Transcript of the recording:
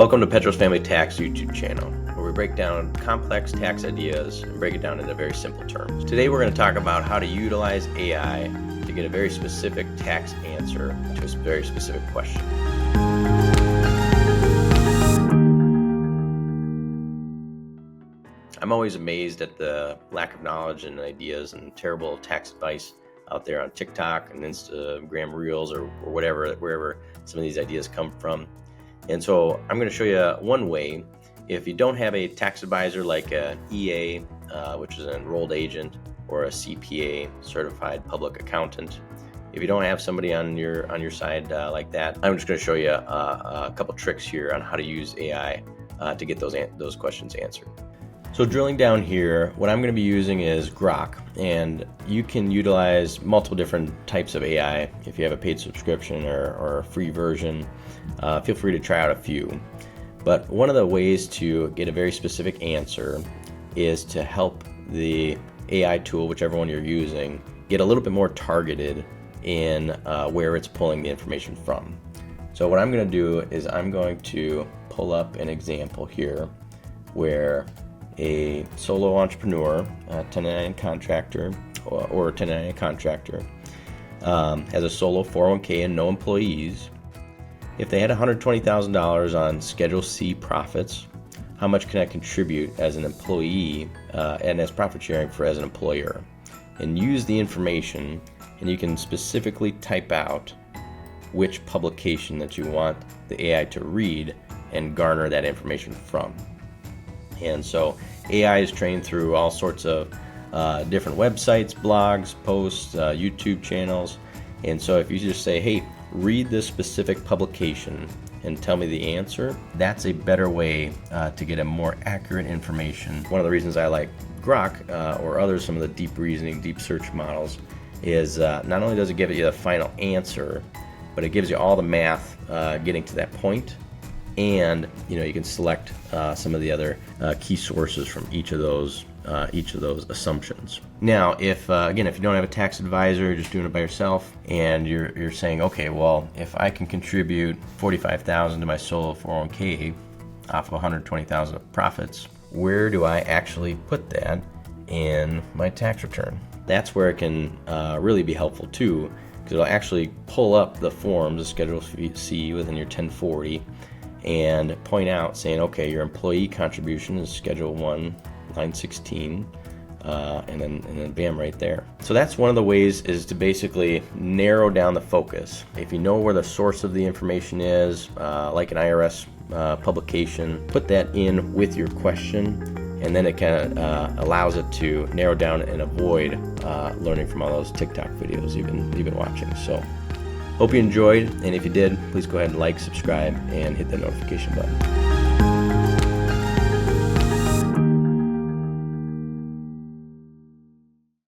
Welcome to Petros Family Tax YouTube channel, where we break down complex tax ideas and break it down into very simple terms. Today we're going to talk about how to utilize AI to get a very specific tax answer to a very specific question. I'm always amazed at the lack of knowledge and ideas and terrible tax advice out there on TikTok and Instagram Reels or whatever, wherever some of these ideas come from. And so I'm going to show you one way. If you don't have a tax advisor like an EA, which is an enrolled agent, or a CPA, certified public accountant, if you don't have somebody on your side like that, I'm just going to show you a couple tricks here on how to use AI to get those questions answered. So drilling down here, what I'm going to be using is Grok, and you can utilize multiple different types of AI. If you have a paid subscription or a free version, feel free to try out a few. But one of the ways to get a very specific answer is to help the AI tool, whichever one you're using, get a little bit more targeted in where it's pulling the information from. So what I'm going to do is I'm going to pull up an example here where a solo entrepreneur, a 1099 contractor, or a 1099 contractor has a solo 401k and no employees. If they had $120,000 on Schedule C profits, how much can I contribute as an employee and as profit sharing for as an employer? And use the information, and you can specifically type out which publication that you want the AI to read and garner that information from. And so AI is trained through all sorts of different websites, blogs, posts, YouTube channels. And so if you just say, hey, read this specific publication and tell me the answer, that's a better way to get a more accurate information. One of the reasons I like Grok or some of the deep reasoning, deep search models is not only does it give you the final answer, but it gives you all the math getting to that point. And you can select some of the other key sources from each of those assumptions. Now, if you don't have a tax advisor, you're just doing it by yourself, and you're saying, okay, well, if I can contribute $45,000 to my solo 401k off of $120,000 of profits, where do I actually put that in my tax return? That's where it can really be helpful too, because it'll actually pull up the forms, the Schedule C within your 1040. And point out saying, okay, your employee contribution is Schedule 1, line 16, and then bam, right there. So that's one of the ways, is to basically narrow down the focus. If you know where the source of the information is, like an IRS publication, put that in with your question, and then it kind of allows it to narrow down and avoid learning from all those TikTok videos you've been watching. So hope you enjoyed, and if you did, please go ahead and like, subscribe, and hit the notification button.